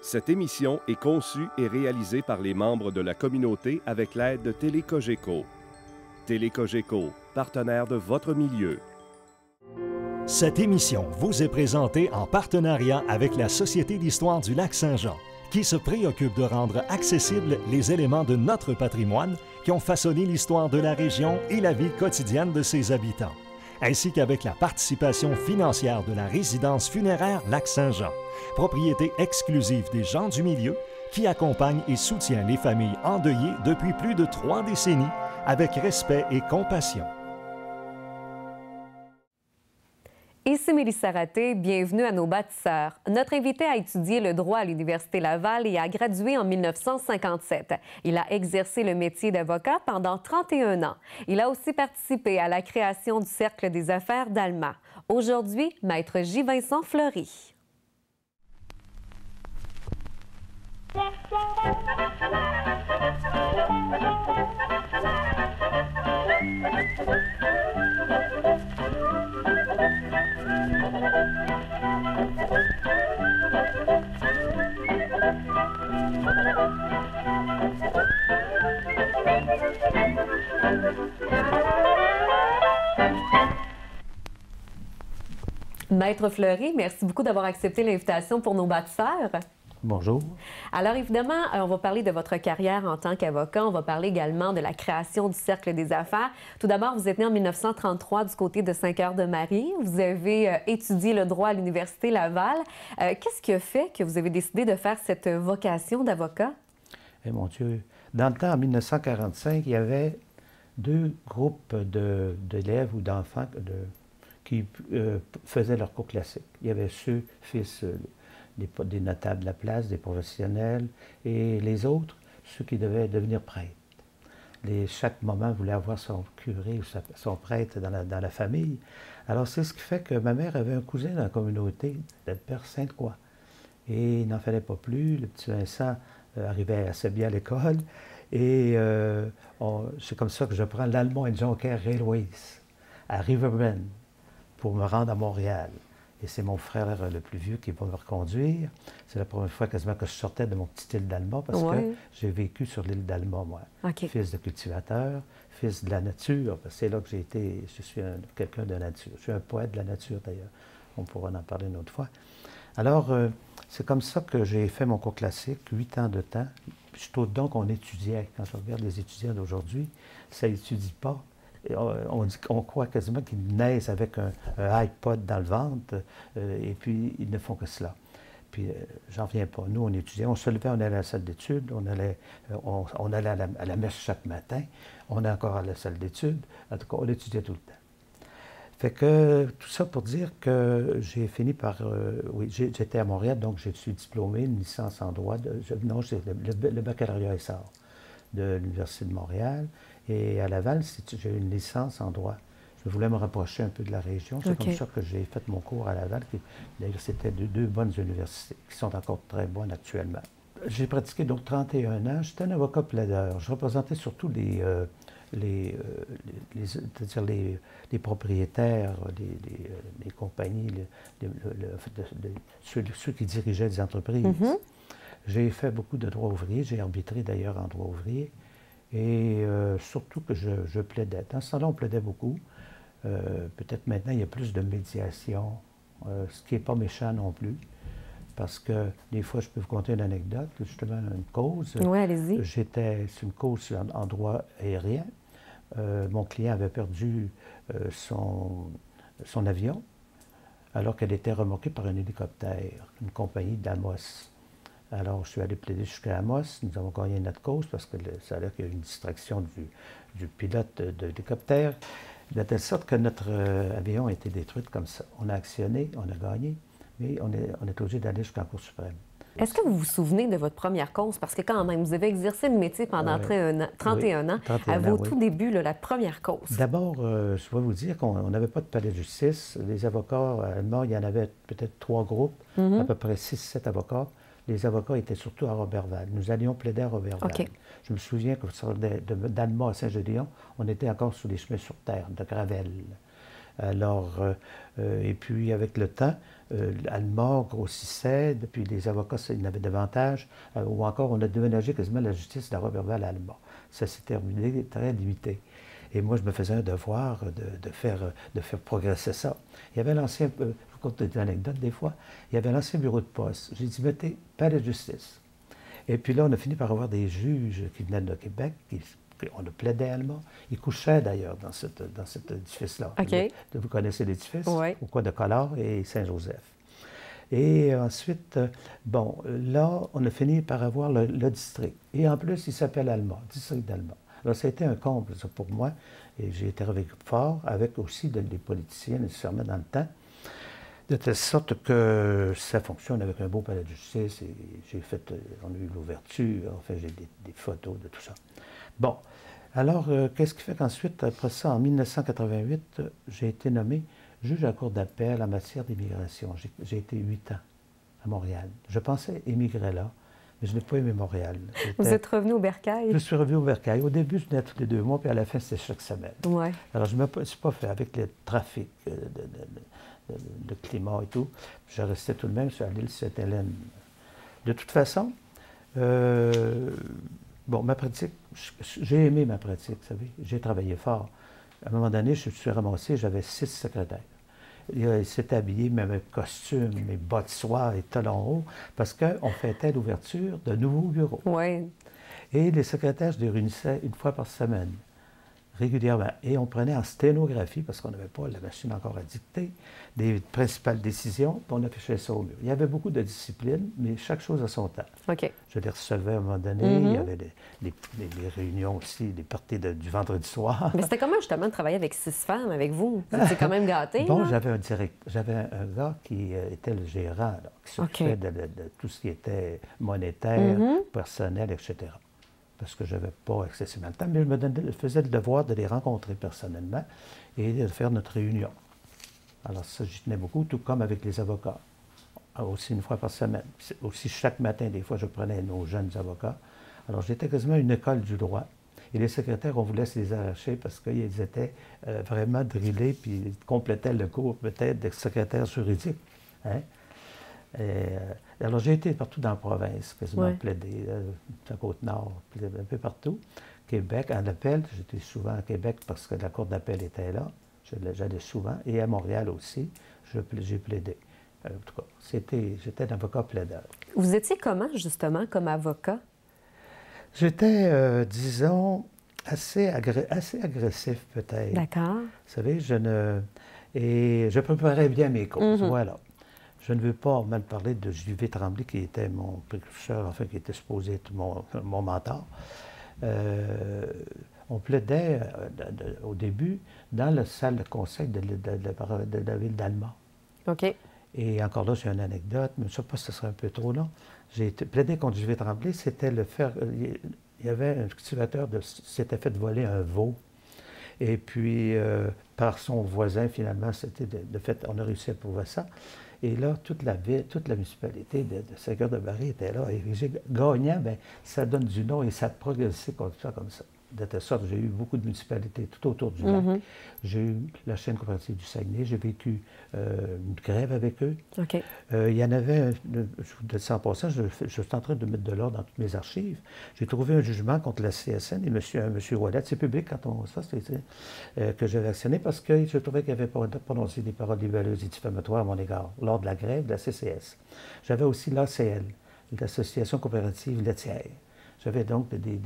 Cette émission est conçue et réalisée par les membres de la communauté avec l'aide de Télécogeco. Télécogeco, partenaire de votre milieu. Cette émission vous est présentée en partenariat avec la Société d'histoire du Lac-Saint-Jean, qui se préoccupe de rendre accessibles les éléments de notre patrimoine qui ont façonné l'histoire de la région et la vie quotidienne de ses habitants, ainsi qu'avec la participation financière de la résidence funéraire Lac-Saint-Jean, propriété exclusive des gens du milieu qui accompagne et soutient les familles endeuillées depuis plus de 3 décennies avec respect et compassion. Ici Mélissa Raté, bienvenue à nos bâtisseurs. Notre invité a étudié le droit à l'Université Laval et a gradué en 1957. Il a exercé le métier d'avocat pendant 31 ans. Il a aussi participé à la création du Cercle des affaires d'Alma. Aujourd'hui, Maître J. Vincent Fleury. Maître Fleury, merci beaucoup d'avoir accepté l'invitation pour nos bâtisseurs. Bonjour. Alors évidemment, on va parler de votre carrière en tant qu'avocat. On va parler également de la création du Cercle des affaires. Tout d'abord, vous êtes né en 1933 du côté de Saint-Cœur-de-Marie. Vous avez étudié le droit à l'Université Laval. Qu'est-ce qui a fait que vous avez décidé de faire cette vocation d'avocat? Eh mon Dieu! Dans le temps, en 1945, il y avait 2 groupes d'élèves ou d'enfants qui faisaient leur cours classique. Il y avait ceux, fils des notables de la place, des professionnels, et les autres, ceux qui devaient devenir prêtres. Chaque moment voulait avoir son curé ou son prêtre dans la famille. Alors c'est ce qui fait que ma mère avait un cousin dans la communauté, le père Sainte-Croix. Et il n'en fallait pas plus, le petit Vincent arrivait assez bien à l'école, et c'est comme ça que je prends l'Almont and Jonquière Railways à Riverbend pour me rendre à Montréal. Et c'est mon frère le plus vieux qui va me reconduire. C'est la première fois quasiment que je sortais de mon petite île d'Alma parce que j'ai vécu sur l'île d'Alma, moi. Okay. Fils de cultivateur, fils de la nature, parce que c'est là que j'ai été, je suis quelqu'un de nature. Je suis un poète de la nature d'ailleurs. On pourra en parler une autre fois. Alors, c'est comme ça que j'ai fait mon cours classique, 8 ans de temps. Je trouve donc qu'on étudiait. Quand je regarde les étudiants d'aujourd'hui, ça n'étudie pas. On croit quasiment qu'ils naissent avec un iPod dans le ventre et puis ils ne font que cela. Puis j'en reviens pas. Nous, on étudiait, on se levait, on allait à la salle d'études, on allait à la messe chaque matin, on est encore à la salle d'études. En tout cas, on étudiait tout le temps. Fait que tout ça pour dire que j'ai fini par... oui, j'étais à Montréal, donc je suis diplômé, une licence en droit. Non, j'ai le baccalauréat SR de l'Université de Montréal. Et à Laval, j'ai eu une licence en droit. Je voulais me rapprocher un peu de la région. C'est comme ça que j'ai fait mon cours à Laval. D'ailleurs, c'était 2 bonnes universités qui sont encore très bonnes actuellement. J'ai pratiqué donc 31 ans. J'étais un avocat plaideur. Je représentais surtout les propriétaires, les compagnies, ceux qui dirigeaient des entreprises. Mm-hmm. J'ai fait beaucoup de droit ouvrier. J'ai arbitré d'ailleurs en droit ouvrier. Et surtout que je plaidais. Dans ce temps-là, on plaidait beaucoup. Peut-être maintenant, il y a plus de médiation, ce qui n'est pas méchant non plus. Parce que des fois, je peux vous conter une anecdote, justement, une cause. Oui, allez-y. C'est une cause en droit aérien. Mon client avait perdu son avion alors qu'elle était remorquée par un hélicoptère, une compagnie d'Amos. Alors, je suis allé plaider jusqu'à Amos. Nous avons gagné notre cause parce que ça a l'air qu'il y a eu une distraction du pilote de l'hélicoptère, de telle sorte que notre avion a été détruit comme ça. On a actionné, on a gagné, mais on est obligé d'aller jusqu'en Cour suprême. Est-ce que vous vous souvenez de votre première cause? Parce que quand même, vous avez exercé le métier pendant 31 ans. À vos tout débuts, la première cause. D'abord, je dois vous dire qu'on n'avait pas de palais de justice. Les avocats allemands, il y en avait peut-être 3 groupes, à peu près 6-7 avocats. Les avocats étaient surtout à Roberval. Nous allions plaider à Roberval. Okay. Je me souviens que d'Alma à Saint-Gédéon, on était encore sur les chemins sur terre, de Gravel. Alors, et puis avec le temps, l'allemand grossissait, puis les avocats, il y en avait davantage, ou encore on a déménagé quasiment la justice de Roberval à allemand. Ça s'est terminé très limité. Et moi, je me faisais un devoir de faire progresser ça. Il y avait l'ancien, je vous raconte des anecdotes des fois, il y avait l'ancien bureau de poste. J'ai dit, mettez palais de justice. Et puis là, on a fini par avoir des juges qui venaient de Québec, on le plaidait allemand. Ils couchaient d'ailleurs dans cet édifice-là. Okay. Vous connaissez l'édifice? Oui. Au coin de Collard et Saint-Joseph. Et ensuite, bon, là, on a fini par avoir le district. Et en plus, il s'appelle allemand, district d'allemand. Alors, ça a été un comble, ça, pour moi. Et j'ai été avec fort, avec aussi des politiciens, nécessairement dans le temps, de telle sorte que ça fonctionne avec un beau palais de justice. Et j'ai fait, on a eu l'ouverture, enfin, j'ai des photos de tout ça. Bon, alors, qu'est-ce qui fait qu'ensuite, après ça, en 1988, j'ai été nommé juge à la Cour d'appel en matière d'immigration. J'ai été 8 ans à Montréal. Je pensais émigrer là, mais je n'ai pas aimé Montréal. Vous êtes revenu au Bercail? Je suis revenu au Bercail. Au début, je venais tous les 2 mois, puis à la fin, c'était chaque semaine. Ouais. Alors, je ne me suis pas fait avec le trafic, le climat et tout. Je restais tout de même sur l'île Sainte-Hélène. De toute façon, bon, ma pratique, j'ai aimé ma pratique, vous savez. J'ai travaillé fort. À un moment donné, je me suis ramassé, j'avais 6 secrétaires. Ils s'étaient habillés, même avec costume, mes bas de soie et talons hauts, parce qu'on fêtait l'ouverture de nouveaux bureaux. Oui. Et les secrétaires, je les réunissais une fois par semaine, régulièrement. Et on prenait en sténographie, parce qu'on n'avait pas la machine encore à dicter, des principales décisions, puis on affichait ça au mur. Il y avait beaucoup de discipline, mais chaque chose à son temps. OK. Je les recevais à un moment donné. Il y avait les réunions aussi, les parties du vendredi soir. Mais c'était comment justement de travailler avec 6 femmes, avec vous? Vous étiez quand même gâtés. Bon, j'avais un gars qui était le gérant, là, qui s'occupait de tout ce qui était monétaire, personnel, etc. Parce que je n'avais pas excessivement de temps, mais je faisais le devoir de les rencontrer personnellement et de faire notre réunion. Alors ça, j'y tenais beaucoup, tout comme avec les avocats, aussi une fois par semaine. Aussi chaque matin, des fois, je prenais nos jeunes avocats. Alors j'étais quasiment une école du droit. Et les secrétaires, on voulait se les arracher parce qu'ils étaient vraiment drillés, puis ils complétaient le cours peut-être de secrétaire juridique. Hein? Alors, j'ai été partout dans la province, quasiment plaidé, la Côte-Nord, un peu partout. Québec, en appel, j'étais souvent à Québec parce que la Cour d'appel était là. J'allais souvent. Et à Montréal aussi, j'ai plaidé. En tout cas, j'étais un avocat plaideur. Vous étiez comment, justement, comme avocat? J'étais, disons, assez agressif, peut-être. D'accord. Vous savez, et je préparais bien mes causes, voilà. Je ne veux pas mal parler de J.V. Tremblay, qui était mon précurseur, enfin, qui était supposé être mon mentor. On plaidait au début dans la salle de conseil de la ville d'Allemand. OK. Et encore là, j'ai une anecdote, mais je ne sais pas si ce serait un peu trop long. J'ai plaidé contre J.V. Tremblay, c'était le faire. Il y avait un cultivateur qui s'était fait voler un veau. Et puis, par son voisin, finalement, c'était de fait, on a réussi à prouver ça. Et là, toute la municipalité de Saint-Cœur-de-Barry était là. Et gagnant, bien, ça donne du nom et ça progressait comme ça. De telle sorte, j'ai eu beaucoup de municipalités tout autour du lac. J'ai eu la chaîne coopérative du Saguenay. J'ai vécu une grève avec eux. OK. Il y en avait, je vous dis ça en passant, je suis en train de mettre de l'ordre dans toutes mes archives. J'ai trouvé un jugement contre la CSN et M. Ouellet. C'est public quand on ça, que j'avais actionné parce que je trouvais qu'il avait prononcé des paroles libelleuses et diffamatoires à mon égard lors de la grève de la CCS. J'avais aussi l'ACL, l'Association coopérative laitière. J'avais donc des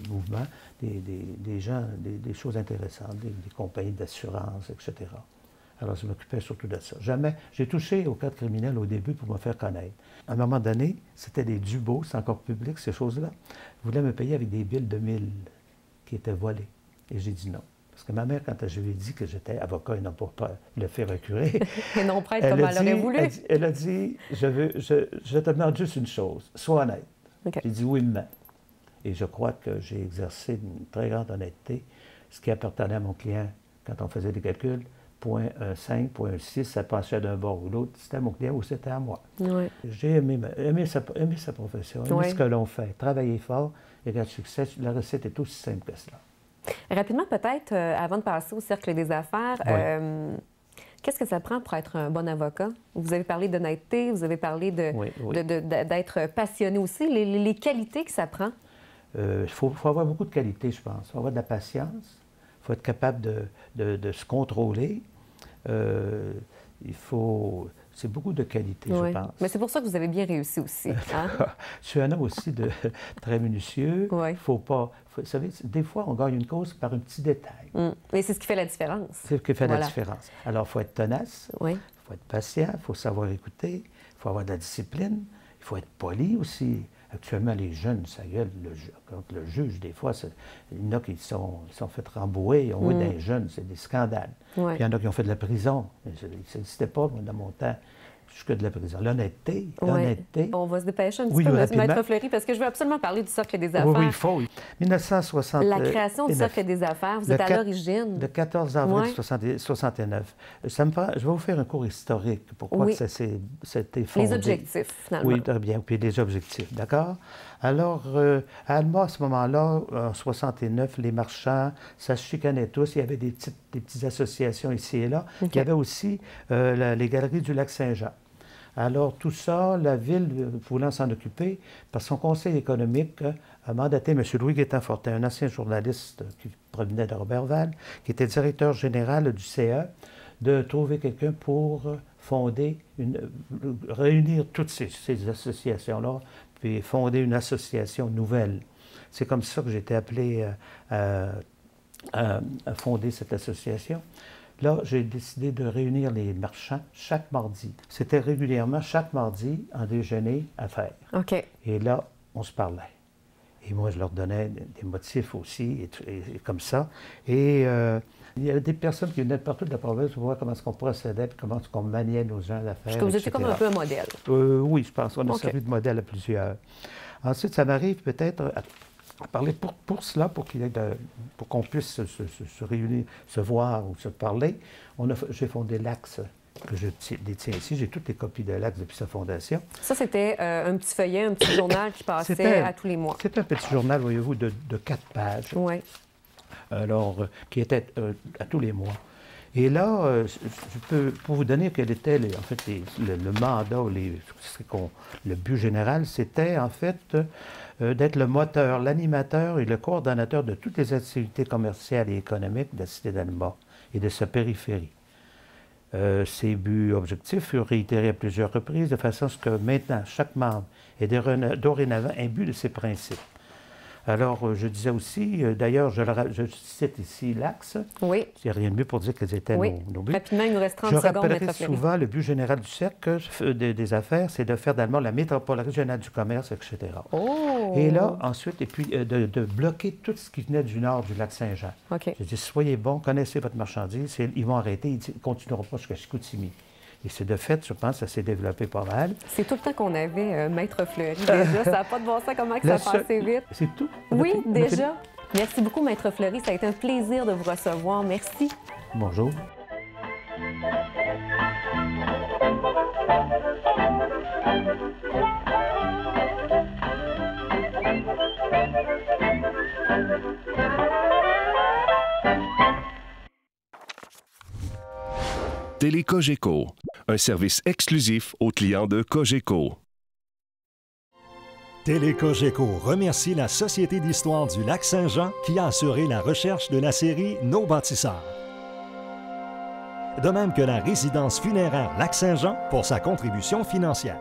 mouvements, des gens, des choses intéressantes, des compagnies d'assurance, etc. Alors, je m'occupais surtout de ça. Jamais, j'ai touché au cadre criminel au début pour me faire connaître. À un moment donné, c'était des dubos, c'est encore public, ces choses-là. Ils voulaient me payer avec des billes de 1000 qui étaient volées. Et j'ai dit non. Parce que ma mère, quand je lui ai dit que j'étais avocat et non pas le fait recurer, et non prêtre comme elle aurait voulu. Elle a dit, je te demande juste une chose, sois honnête. Okay. J'ai dit oui, mais. Et je crois que j'ai exercé une très grande honnêteté, ce qui appartenait à mon client quand on faisait des calculs. 0.15, 0.6, ça passait d'un bord ou l'autre. C'était à mon client ou c'était à moi. Oui. J'ai aimé sa profession, aimé ce que l'on fait. Travailler fort, égal succès. La recette est aussi simple que cela. Rapidement, peut-être, avant de passer au cercle des affaires, qu'est-ce que ça prend pour être un bon avocat? Vous avez parlé d'honnêteté, vous avez parlé d'être passionné aussi. Les qualités que ça prend? Il faut avoir beaucoup de qualités, je pense. Il faut avoir de la patience, il faut être capable de se contrôler. C'est beaucoup de qualités, je pense. Mais c'est pour ça que vous avez bien réussi aussi. Hein? Je suis un homme aussi très minutieux. Oui. Vous savez, des fois, on gagne une cause par un petit détail. Mais c'est ce qui fait la différence. C'est ce qui fait la différence. Alors, il faut être tenace, il faut être patient, il faut savoir écouter, il faut avoir de la discipline, il faut être poli aussi. Actuellement, les jeunes, ça gueule, contre le juge, des fois, il y en a qui sont fait rembouer, on voit des jeunes, c'est des scandales. Puis il y en a qui ont fait de la prison. Ça n'existait pas, moi, dans mon temps, jusque de la prison. L'honnêteté. On va se dépêcher un petit peu, Maître Fleury, parce que je veux absolument parler du Cercle des affaires. Oui, il faut. 1960. La création du Cercle des affaires, vous êtes à l'origine. Le 14 avril 1969. Je vais vous faire un cours historique. Pourquoi ça s'est fondé. Les objectifs, finalement. Oui, très bien. Puis les objectifs, d'accord? Alors, à Alma, à ce moment-là, en 69, les marchands, ça se chicanait tous. Il y avait des petites associations ici et là. Il y avait aussi les galeries du Lac-Saint-Jean. Alors, tout ça, la Ville voulant s'en occuper, par son conseil économique, a mandaté M. Louis-Guétin-Fortin, un ancien journaliste qui provenait de Roberval, qui était directeur général du CA, de trouver quelqu'un pour réunir toutes ces associations-là, puis fonder une association nouvelle. C'est comme ça que j'ai été appelé à fonder cette association. Là, j'ai décidé de réunir les marchands chaque mardi. C'était régulièrement, chaque mardi, en déjeuner à faire. OK. Et là, on se parlait. Et moi, je leur donnais des motifs aussi, et comme ça. Et il y avait des personnes qui venaient de partout de la province pour voir comment est-ce qu'on procédait, puis comment est-ce qu'on maniait nos gens d'affaires. Parce que vous étiez comme un peu un modèle. Oui, je pense. On a servi de modèle à plusieurs. Ensuite, ça m'arrive peut-être à parler pour cela, pour qu'on puisse se réunir, se voir ou se parler. J'ai fondé l'Axe, que je détiens ici. J'ai toutes les copies de l'Axe depuis sa fondation. Ça, c'était un petit feuillet, un petit journal qui passait à tous les mois. C'était un petit journal, voyez-vous, de 4 pages. Oui. Alors, qui était à tous les mois. Et là, je peux, pour vous donner quel était le mandat, le but général, c'était en fait d'être le moteur, l'animateur et le coordonnateur de toutes les activités commerciales et économiques de la cité d'Alma et de sa périphérie. Ces buts objectifs furent réitérés à plusieurs reprises de façon à ce que maintenant, chaque membre ait dorénavant un but de ses principes. Alors, je disais aussi, d'ailleurs, je cite ici l'Axe. Oui. Il n'y a rien de mieux pour dire quels étaient nos buts. Rapidement, il nous reste 30 secondes. Je rappellerai souvent le but général du cercle des affaires, c'est de faire d'Alma la métropole régionale du commerce, etc. Oh. Et là, ensuite, de bloquer tout ce qui venait du nord du lac Saint-Jean. OK. Je dis, soyez bons, connaissez votre marchandise, ils vont arrêter, ils ne continueront pas jusqu'à Chicoutimi. Et c'est de fait, je pense, ça s'est développé pas mal. C'est tout le temps qu'on avait, Maître Fleury, déjà. Ça n'a pas de bon sens, comment que ça passait vite. C'est tout? Oui, déjà. Merci beaucoup, Maître Fleury. Ça a été un plaisir de vous recevoir. Merci. Bonjour. Télécogeco, un service exclusif aux clients de Cogeco. Télécogeco remercie la Société d'histoire du Lac-Saint-Jean qui a assuré la recherche de la série Nos bâtisseurs. De même que la résidence funéraire Lac-Saint-Jean pour sa contribution financière.